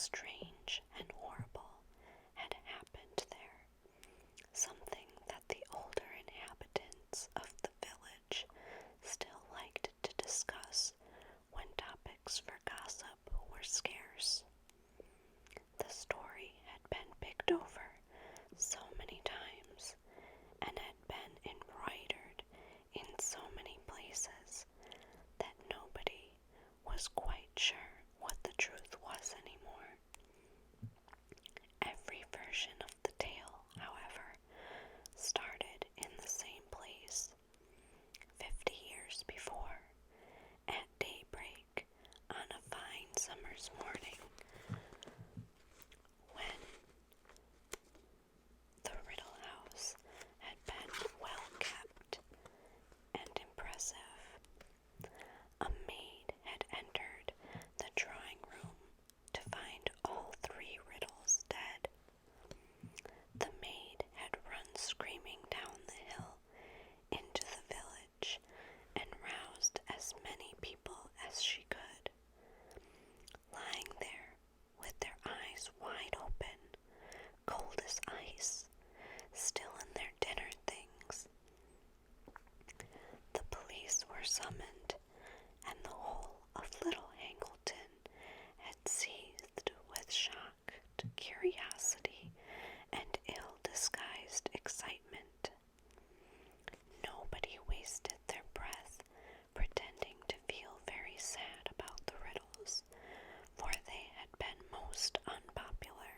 strange and horrible had happened there, something that the older inhabitants of the village still liked to discuss when topics for gossip were scarce. The story had been picked over so many times and had been embroidered in so many places that nobody was quite sure what the truth was anymore. Every version of the tale, however, started in the same place, 50 years before, at daybreak on a fine summer's morning, when the Riddle House had been well kept and impressive. A maid had entered the drawing room to find all 3 riddles dead. The maid had run screaming down the hill into the village and roused as many people as she could. Lying there with their eyes wide open, cold as ice, still in their dinner things. The police were summoned, and the whole of Little Angleton had seethed with shocked curiosity and ill-disguised excitement. Nobody wasted their breath pretending to feel very sad about the riddles, for they had been most unpopular.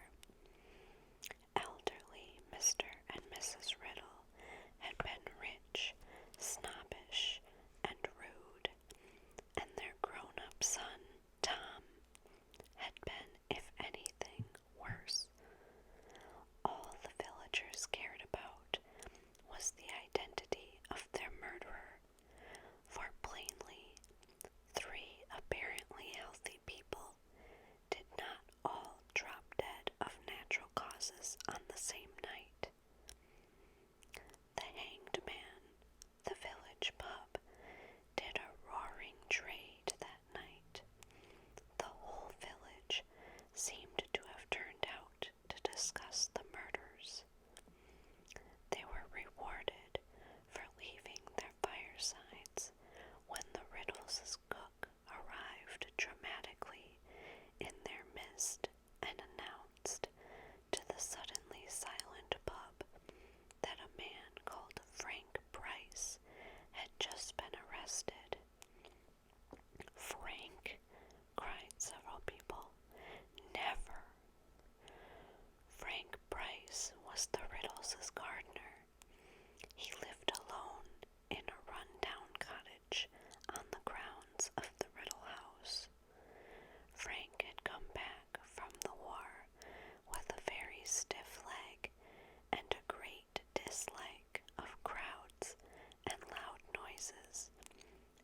Elderly Mr. and Mrs. Riddle had been rich, snobbish, and rude, and their grown-up son, Tom, had been, if anything, worse. All the villagers cared about was the identity of their murderer, for plainly 3 apparently healthy people did not all drop dead of natural causes on the same night. The Hanged Man, the village pub, did a roaring trade that night. The whole village seemed to have turned out to discuss the murders. They were rewarded for leaving their firesides when the Riddles' cook arrived dramatically in their midst and announced to the suddenly silent pub that a man called Frank Bryce had just been arrested. "Frank?" cried several people. "Never!" Frank Bryce was the Riddles' gardener. He lived alone in a run-down cottage on the grounds of the Riddle House. Frank had come back from the war with a very stiff leg and a great dislike of crowds and loud noises,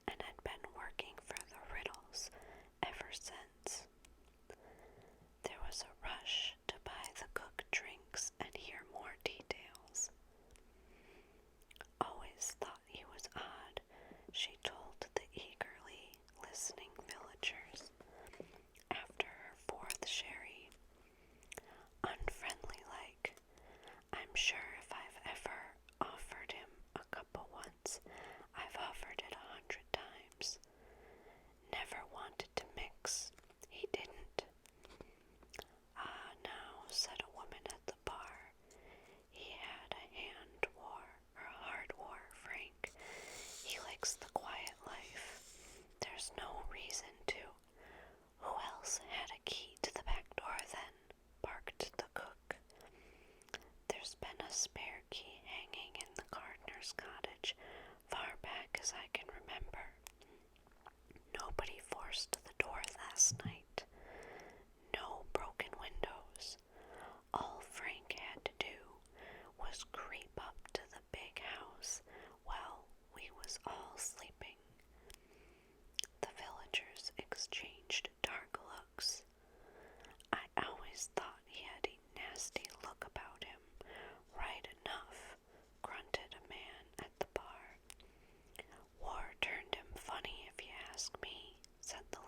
and had been working for the Riddles ever since. There was a rush to buy the cook drinks and hear more details. "Always thought he was odd," she told the eagerly listening villagers after her 4th sherry. "Unfriendly like. I'm sure if I've ever offered him a cup once, I've offered it 100 times. Never wanted to mix. He didn't." "Ah, now," said a woman at the bar. "He had a hard war, Frank. He likes the quiet life. There's no reason to." "Who else had a key to the back door then?" barked the cook. "There's been a spare key hanging in the gardener's cottage far back as I can remember. Nobody forced the door last night. No broken windows. All Frank had to do was creep up to the big house while we was all sleeping." The villagers exchanged dark looks. "I always thought he had a nasty look about him, right enough," grunted a man at the bar. "War turned him funny if you ask me," said the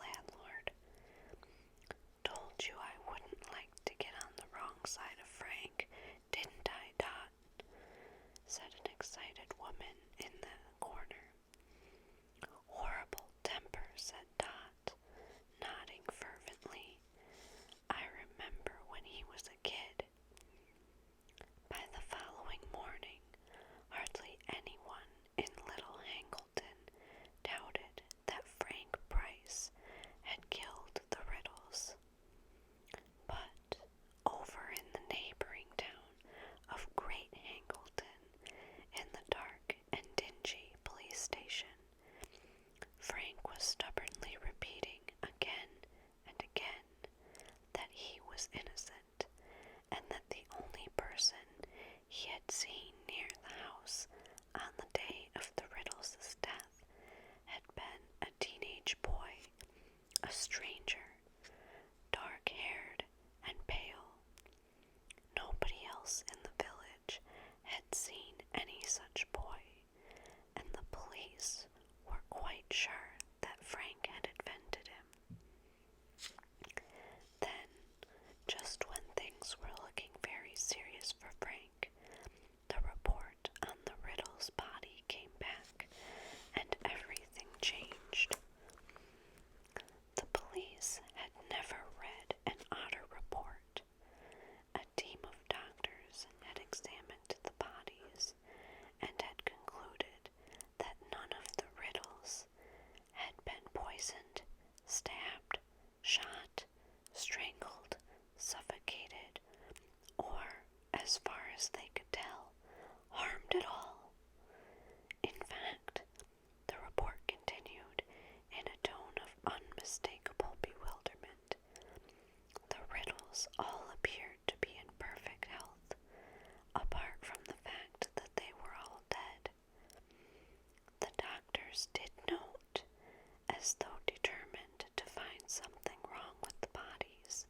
as though determined to find something wrong with the bodies,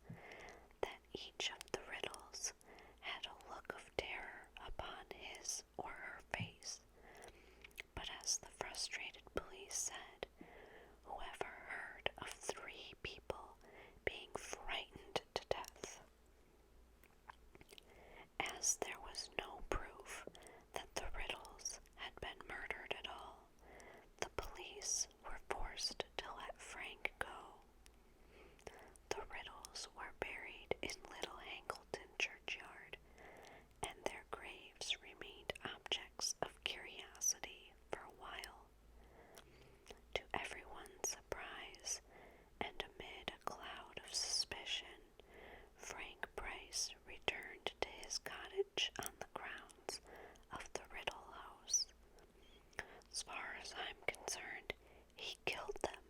that each of the Riddles had a look of terror upon his or her face. But as the frustrated police said, whoever heard of 3 people being frightened to death? As there was no proof that the Riddles had been murdered at all, the police were forced to let Frank go. The Riddles were buried in Little Hangleton churchyard, and their graves remained objects of curiosity for a while. To everyone's surprise, and amid a cloud of suspicion, Frank Bryce returned to his cottage on the grounds of the Riddle House. As far as I'm concerned, he killed them,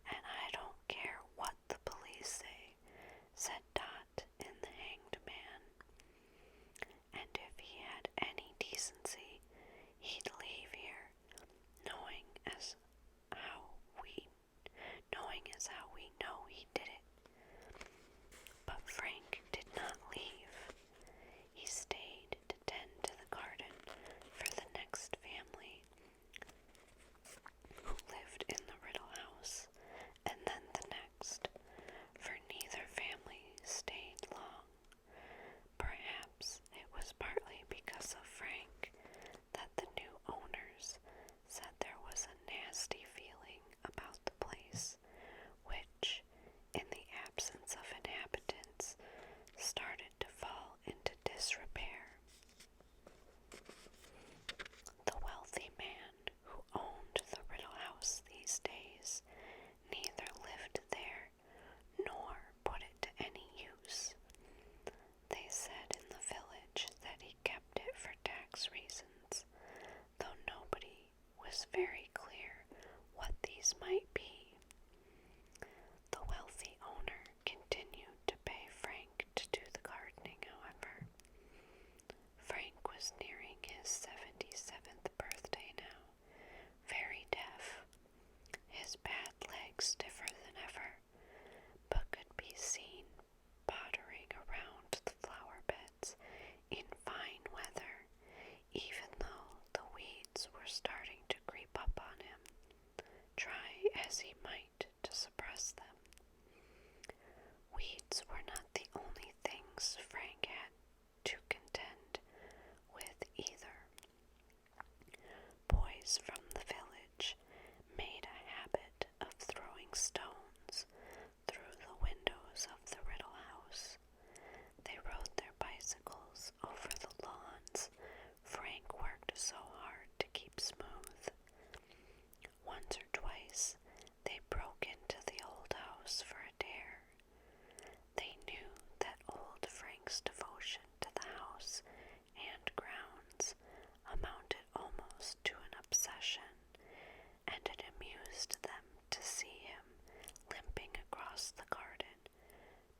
and I don't care what the police say, said Dot in The Hanged Man. And if he had any decency, he'd leave here, knowing as how we know he did it. But Frank did not leave. He stayed to tend to the garden for the next family who lived in the Riddle House, and then the next, for neither family stayed long. Perhaps it was partly because of Frank that the new owners said there was a nasty feeling about the place, which, in the absence of inhabitants, started to fall into disrepair. The wealthy man who owned the Riddle House these days neither lived there nor put it to any use. They said in the village that he kept it for tax reasons, though nobody was very clear what these might be. The wealthy owner continued to pay Frank to do the gardening, however. Frank was nearing his 77th birthday now, very deaf, his bad legs stiffer than ever, but could be seen pottering around the flower beds in fine weather, even though the weeds were starting to creep up on him, try as he might to suppress them. Weeds were not the only things Frank had to contend with either. Boys from the village made a habit of throwing stones through the windows of the Riddle House. They rode their bicycles over the lawns Frank worked so hard to keep smooth. Once or twice they broke into the old house for a dare. They knew that old Frank's devotion to the house and grounds amounted almost to an obsession, and it amused them to see him limping across the garden,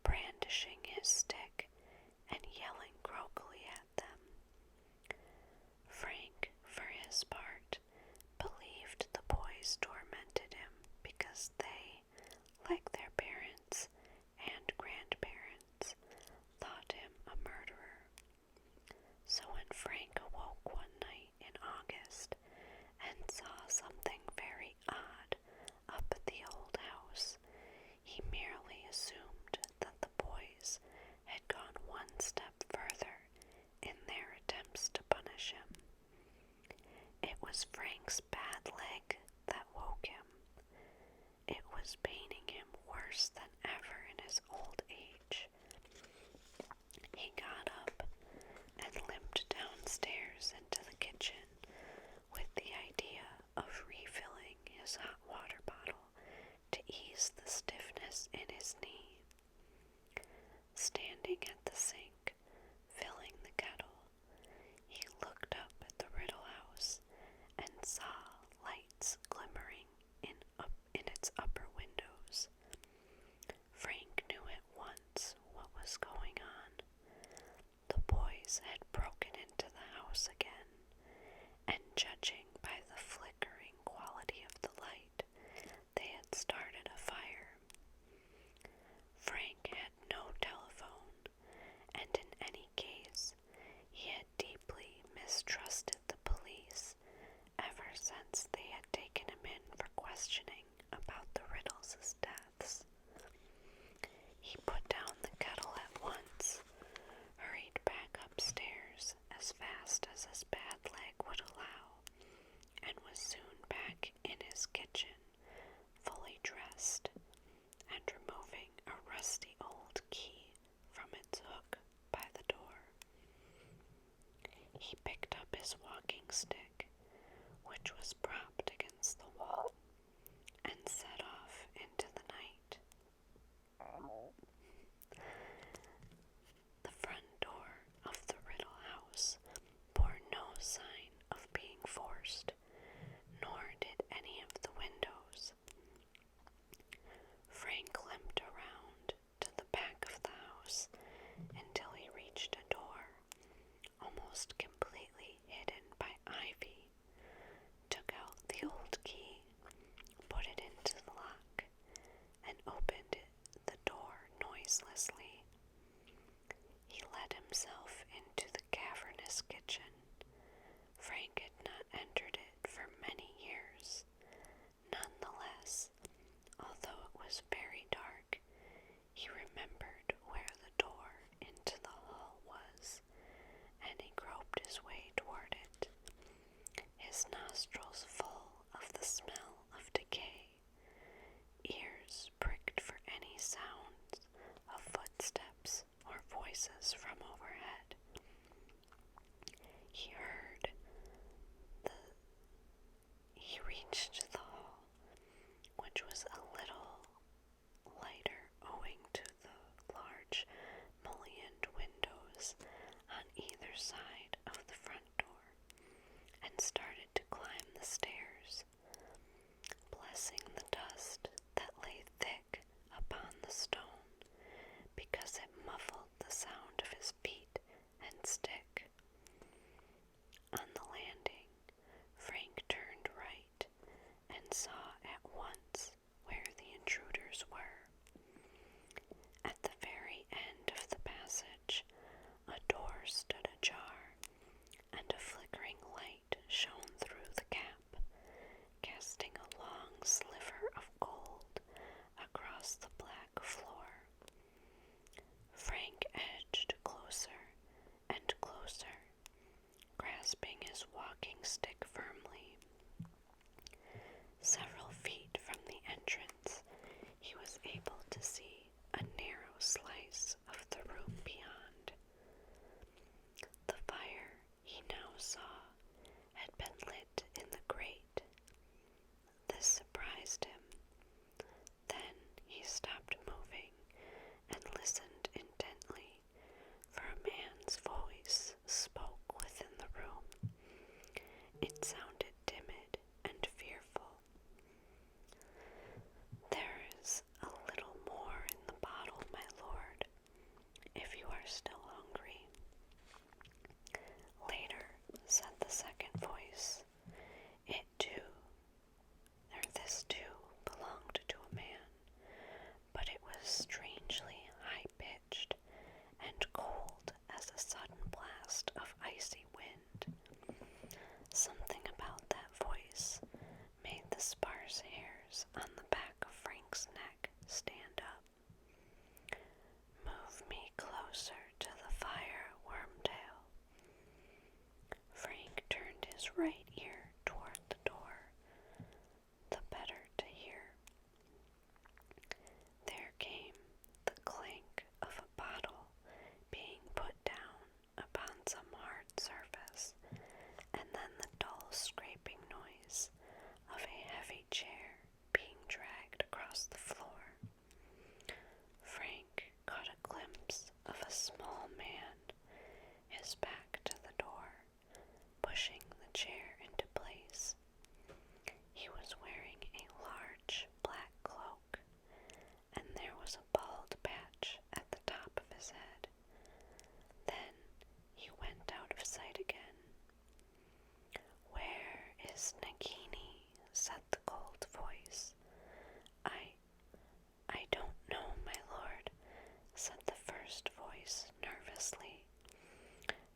brandishing his stick and yelling croakily at them. Frank, for his part, believed the boys tormented him because they, like their parents and grandparents, thought him a murderer. So when Frank awoke one night in August and saw something very odd up at the old house, he merely assumed that the boys had gone one step further in their attempts to punish him. It was Frank's bad leg that woke him. It was paining him worse than ever in his old age. He got up and limped downstairs into the kitchen with the idea of refilling his hot water bottle to ease the stiffness in his knee. Standing at the sink, filling the kettle, he looked up at the Riddle House and saw lights glimmering in its upper windows. Frank knew at once what was going on. The boys had broken into the house again, and judging by the flickering quality of the light, they had noiselessly. He let himself into the cavernous kitchen. Frank had not entered it for many years. Nonetheless, although it was very dark, he remembered where the door into the hall was, and he groped his way toward it, his nostrils full of the smell of decay, ears pricked for any sounds of footsteps or voices from overhead. He reached the hall, which was a little lighter owing to the large mullioned windows on either side of the front door, and started to climb the stairs, blessing the dust that lay thick upon the stone, because it muffled the sound of his feet and stick. On the landing, Frank turned right and saw at once where the intruders were. At the very end of the passage, a door stood ajar, and a flickering light shone through the gap, casting a long sliver of gold across the black floor. Frank edged closer and closer, grasping his walking stick firmly. Several feet from the entrance, he was able to see a narrow slice of the room beyond. The fire, he now saw, had been lit in the grate. This surprised him. Then he stopped moving and listened intently, for a man's voice spoke within the room. It sounded timid and fearful. "There is a little more in the bottle, my lord, if you are still hungry." "Later," said the second voice. This too belonged to a man, but it was strangely high-pitched and cold as a sudden blast of icy wind. Something about that voice made the sparse hairs on the back of Frank's neck stand up. "Move me closer to the fire, Wormtail." Frank turned his right ear toward the door, the better to hear. There came the clink of a bottle being put down upon some hard surface, and then the dull scraping noise of a heavy chair being dragged across the floor. Frank caught a glimpse of a small man, his back to the door, pushing the chair into place. He was wearing a large black cloak, and there was a bald patch at the top of his head. Then he went out of sight again. "Where is Nagini?" said the cold voice. I don't know, my lord," said the first voice nervously.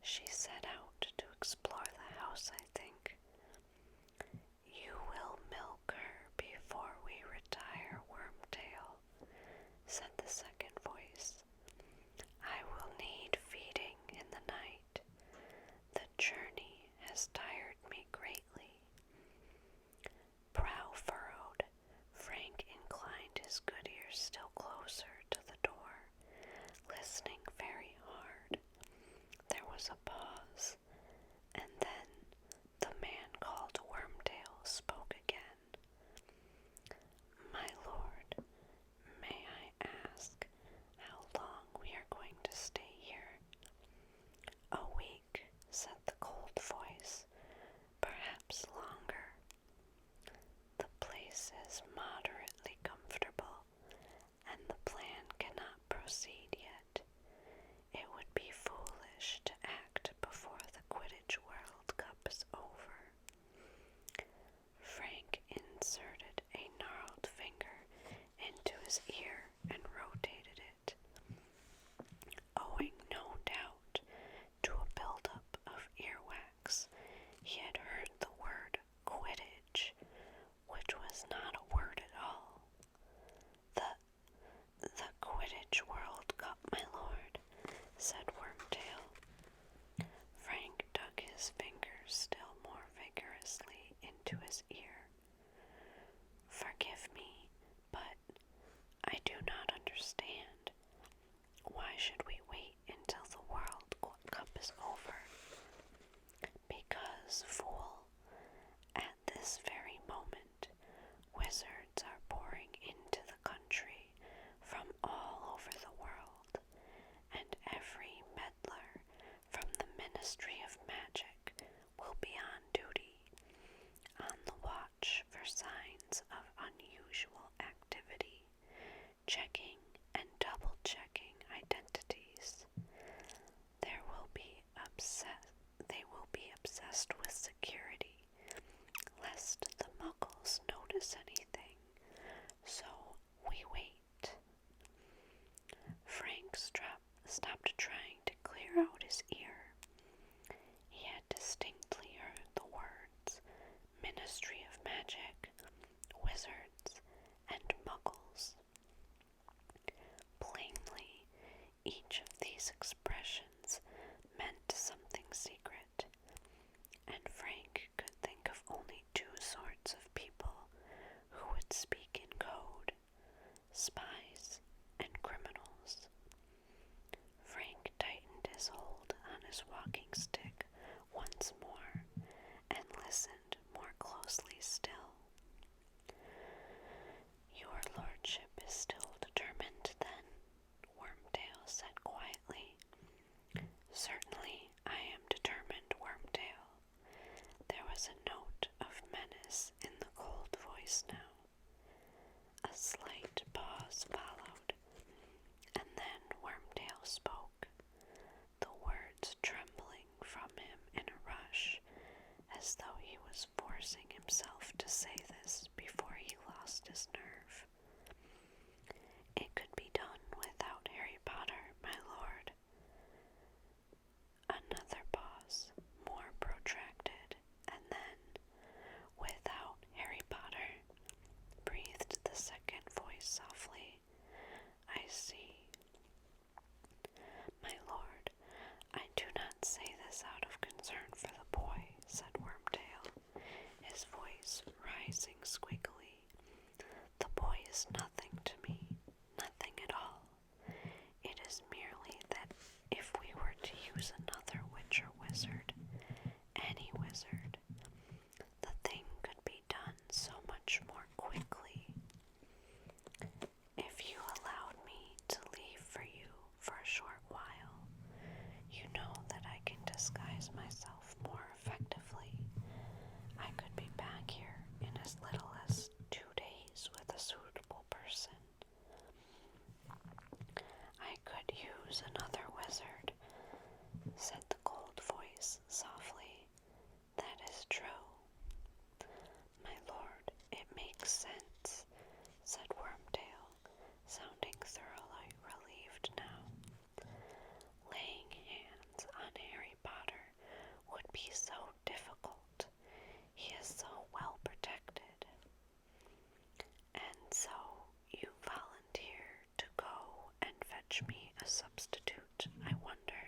"She set out to explore the house, I think." "You will milk her before we retire, Wormtail," said the second voice. "I will need feeding in the night. The journey has tired me greatly." Brow furrowed, Frank inclined his good ear still closer to the door, listening very hard. There was a pause, and then the man called Wormtail spoke again. "My lord, may I ask how long we are going to stay here?" "A week," said the cold voice. "Perhaps longer." "The place is moderately comfortable, and the plan cannot proceed yet. It would be foolish to act before slight pause followed, and then Wormtail spoke, the words trembling from him in a rush, as though he was forcing himself to say this before he lost his nerve. It could be done without Harry Potter, my lord. Another pause, more protracted, and then, without Harry Potter, breathed the second voice softly. I see. My lord, I do not say this out of concern for the boy, said Wormtail, his voice rising squeakily. The boy is nothing to me, nothing at all. It is merely that if we were to use another witch or wizard, any wizard, the thing could be done so much more quickly. If you allowed me to leave for you for a short while, you know that I can disguise myself more effectively. I could be back here in as little as 2 days with a suitable person. I could use another wizard, said the cold voice softly. That is true. My lord, it makes sense, said Wormtail, sounding thoroughly relieved now. Laying hands on Harry Potter would be so difficult. He is so well protected. And so you volunteer to go and fetch me a substitute, I wonder.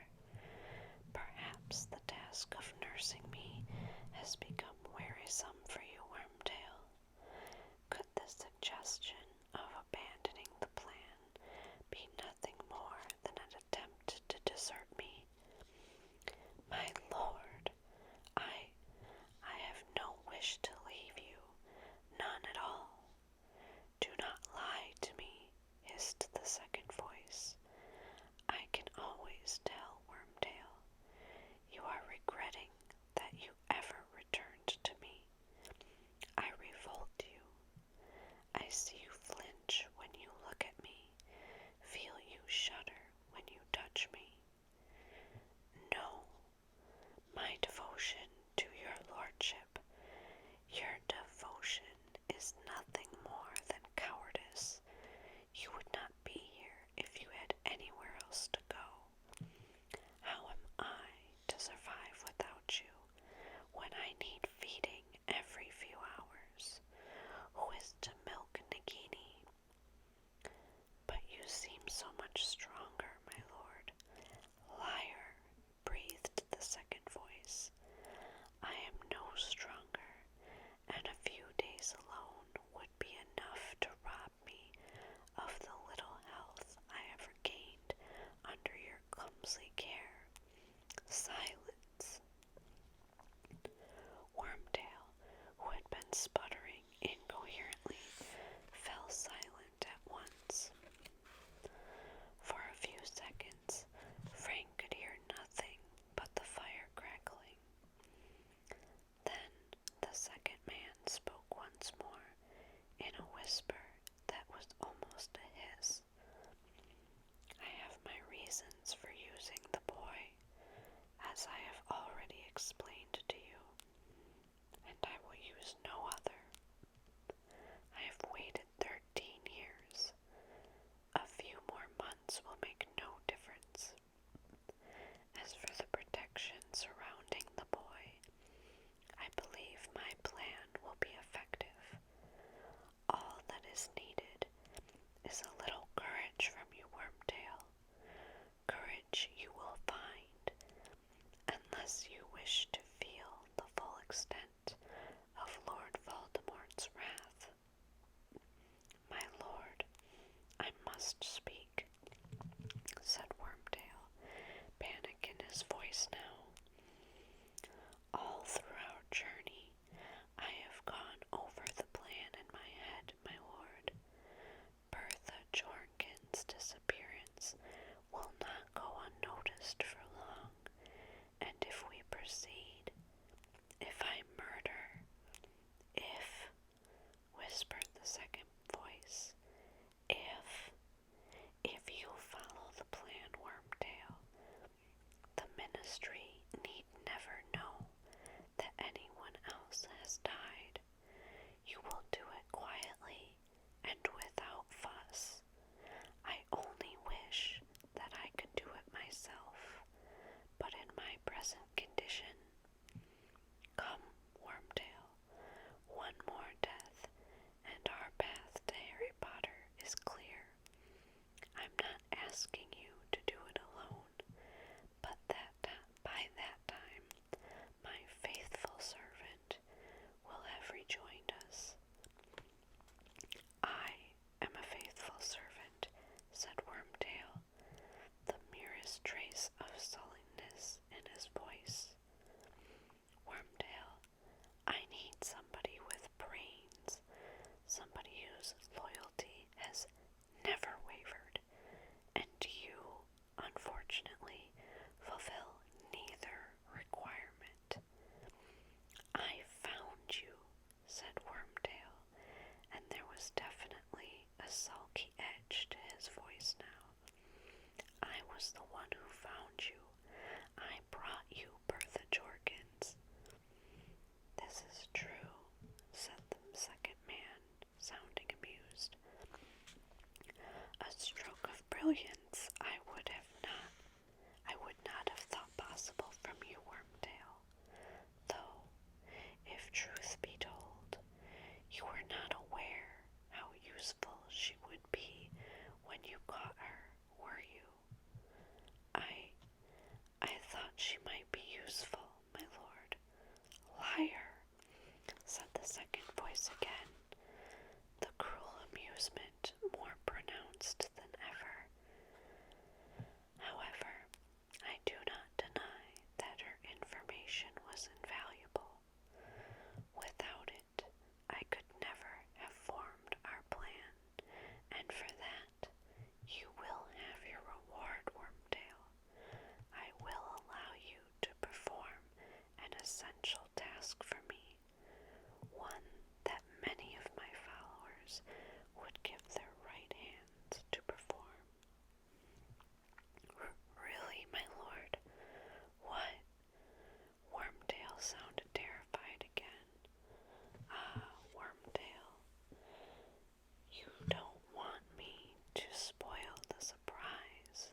Perhaps the task of nursing me has become wearisome for you, Wormtail. Could the suggestion of abandoning the plan be nothing more than an attempt to desert me? My lord, I have no wish to leave you, none at all. Do not lie to me, hissed the second voice. I can always tell, Wormtail. You are regretting that you ever returned never wavered, and you, unfortunately, fulfill neither requirement. I found you, said Wormtail, and there was definitely a sulky edge to his voice now. I was the one who found you. I brought you Bertha Jorkins. This is true, said the second man, sounding amused. A stroke of brilliance I would not have thought possible from you, Wormtail. Though, if truth be told, you were not aware how useful she would be when you caught her, were you? I thought she might be useful, my lord. Liar, said the second voice again, the cruel amusement more pronounced than ever. However, I do not deny that her information was invaluable. Without it, I could never have formed our plan, and for that, you will have your reward, Wormtail. I will allow you to perform an essential task for me, one that many of my followers would give their right hands to perform. Really, my lord? What? Wormtail sounded terrified again. Ah, Wormtail, you don't want me to spoil the surprise.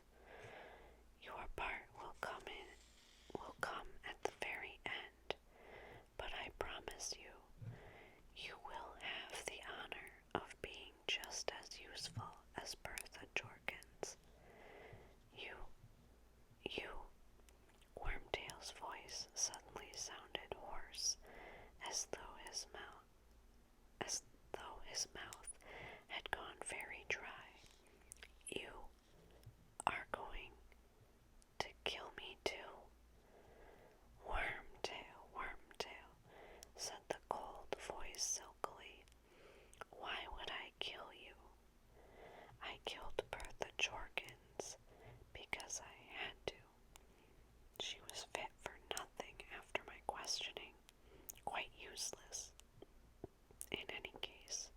Your part will come at the very end, but I promise you, you will have the honor of being just as useful as Bertha Jorkins. You, Wormtail's voice suddenly sounded hoarse, as though his mouth had gone very dry. You are going to kill me too? Wormtail, said the cold voice silkily. Why would I kill you? I killed Bertha Jorkins because I had to. She was fit for nothing after my questioning, quite useless. In any case,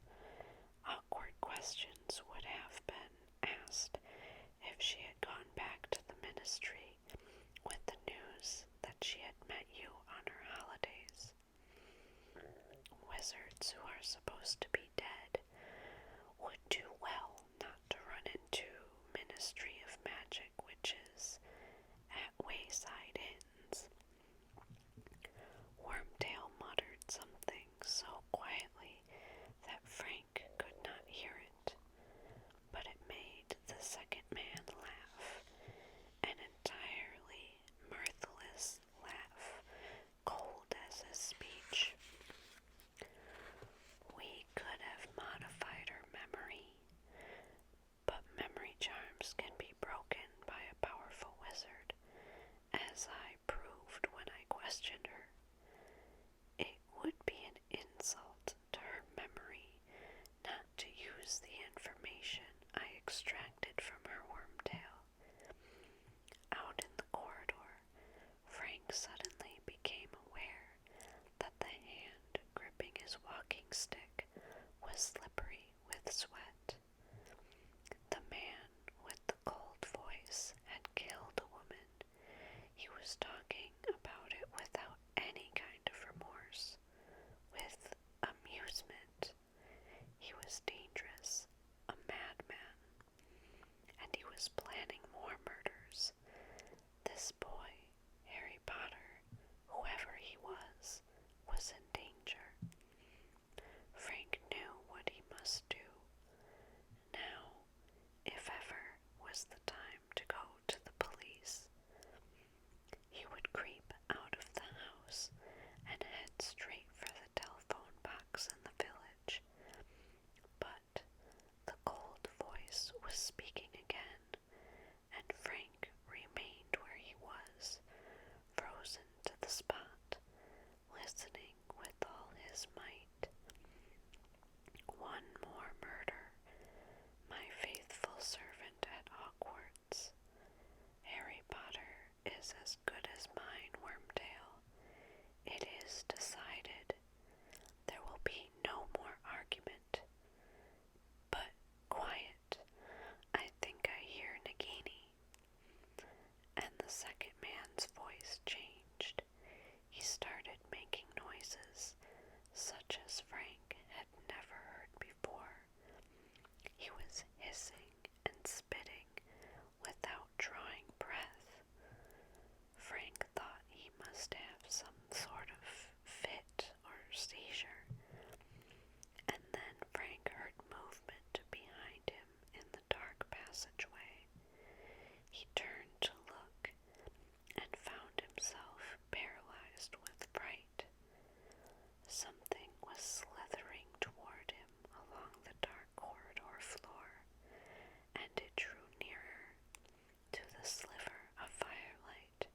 awkward questions would have been asked if she had gone back to the ministry with the news that she had met you on her holidays. Wizards who are supposed to be dead would do well not to run into Ministry of Magic witches at wayside inns. Wormtail muttered something so quietly that Frank could not hear it, but it made the second man laugh, an entirely mirthless laugh, cold as his speech. We could have modified her memory, but memory charms can be broken by a powerful wizard, as I proved when I questioned her. It would be an insult to her memory not to use the information I extracted from her, Wormtail. Out in the corridor, Frank suddenly became aware that the hand gripping his walking stick was slippery with sweat. The man with the cold voice had killed a woman. He was talking about it without any kind of remorse, with amusement. He was dangerous, a madman, and he was planning more murders. This boy, Harry Potter, whoever he was in danger. Frank knew what he must do. Now, if ever, was the time to go to the police. He would creep out of the house and head straight for the telephone box in the village. But the cold voice was speaking again, and Frank remained where he was, frozen to the spot, listening with all his might. One more murder. My faithful passageway. He turned to look and found himself paralyzed with fright. Something was slithering toward him along the dark corridor floor, and it drew nearer. To the sliver of firelight,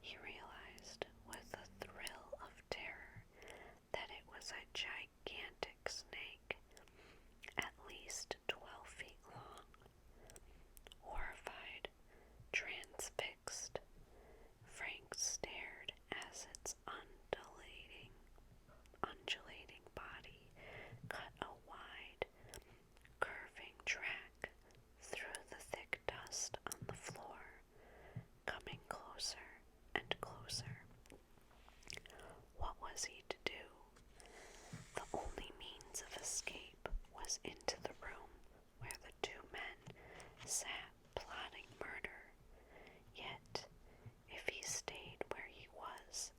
he realized with a thrill of terror that it was a gigantic snake, at least 12 feet long. Horrified, transfixed, Frank stared as its undulating body cut a wide, curving track through the thick dust on the floor, coming closer and closer. What was he to do? The only means of escape was into the room where the two men sat plotting murder. Yet, if he stayed where he was,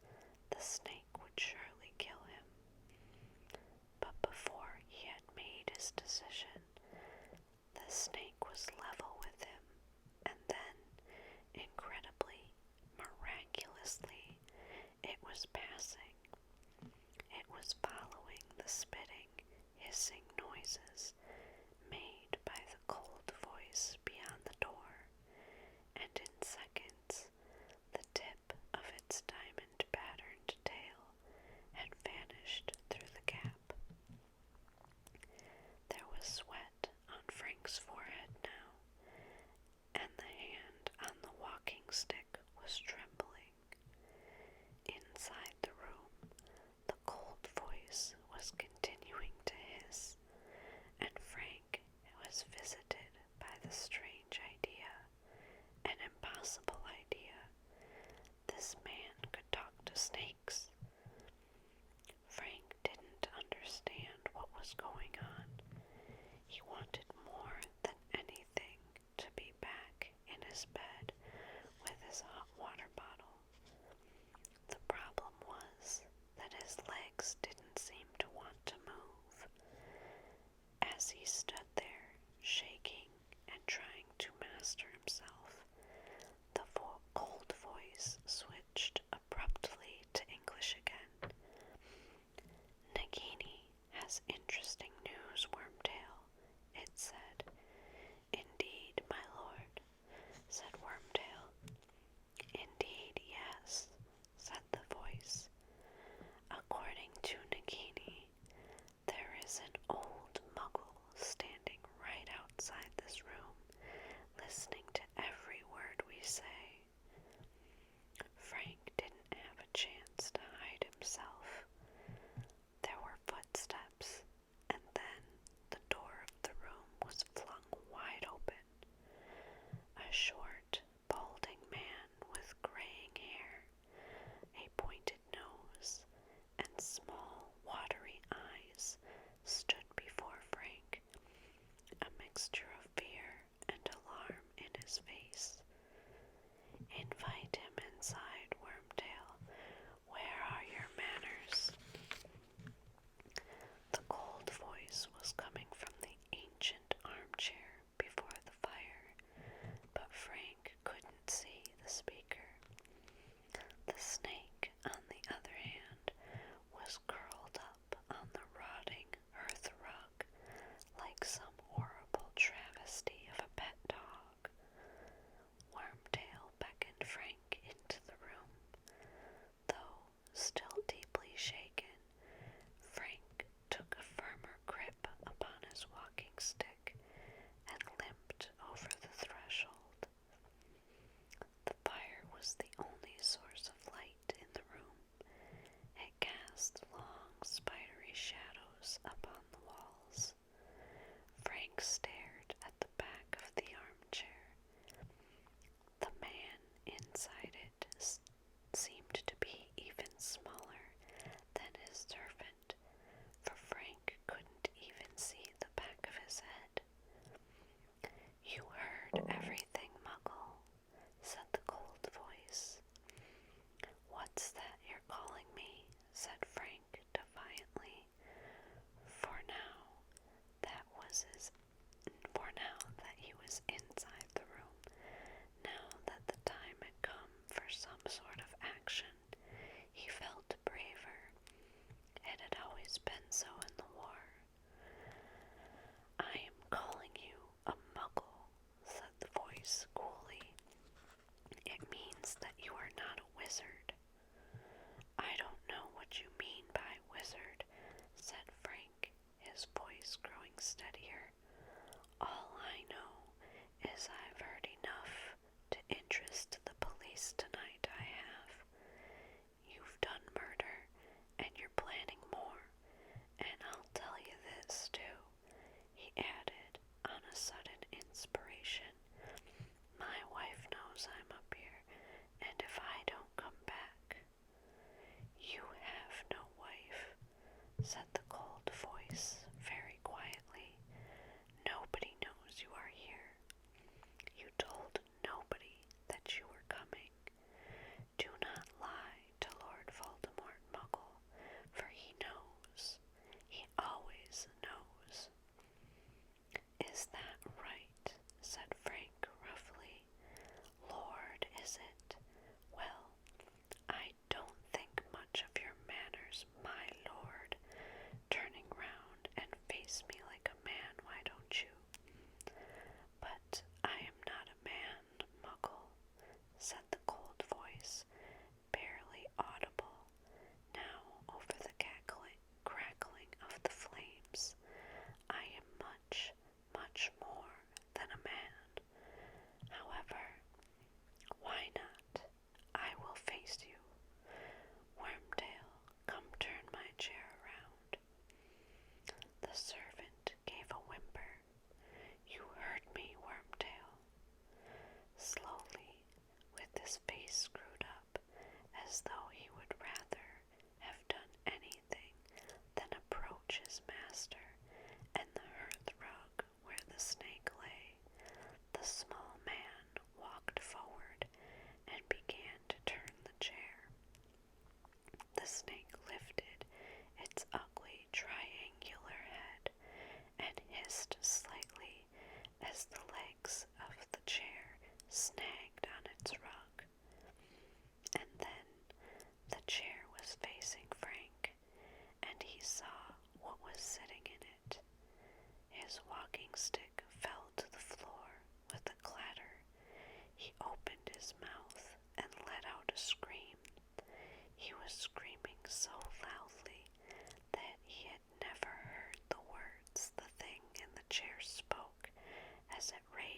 the snake would surely kill him. But before he had made his decision, the snake was level with him, and then, incredibly, miraculously, it was passing. It was following the spitting, hissing noises made by the cold voice beyond the door, and in seconds, the tip of its diamond-patterned tail had vanished through the gap. There was sweat on Frank's forehead now, and the hand on the walking stick was trembling. Inside the room, the cold voice was continuing to hiss, and Frank was visited by the strange idea, an impossible idea. This man could talk to snakes. Frank didn't understand what was going on. He wanted more than anything to be back in his bed with his hot water bottle. The problem was that his legs didn't seem to want to move. As he stood there, shaking and trying to master himself, the cold voice switched abruptly to English again. "Nagini has interesting news, Wormtail," it said. "Indeed, my lord," said Wormtail. "Indeed, yes," said the voice. "According to Nagini, there is an old muggle standing right outside this room, listening to every word we say." Frank didn't have a chance to hide himself. There were footsteps, and then the door of the room was flung wide open. A short, balding man with graying hair, a pointed nose, and small, watery eyes stood before Frank, a mixture of fear and alarm in his face. "Invite him inside, Wormtail. Where are your manners?" The cold voice was coming from the ancient armchair before the fire, but Frank couldn't see the speaker. The snake, on the other hand, was curled up on the rotting hearth rug like some horrible travesty of a pet dog. Wormtail beckoned Frank into the room. Though still deeply shaken, Frank took a firmer grip upon his walking stick and limped over the threshold. The fire was the only source of light in the room. It cast long, spidery shadows upon the walls. Frank stared at the back of the armchair. The man inside it seemed to be even smaller than his servant, for Frank couldn't even see the back of his head. "You heard everything, Muggle," said the cold voice. "What's that you're calling me?" said Frank defiantly, for now that was his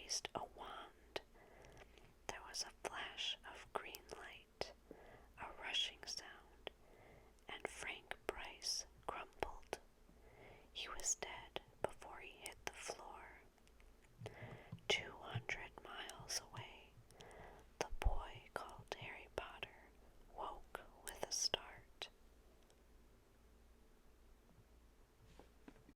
raised a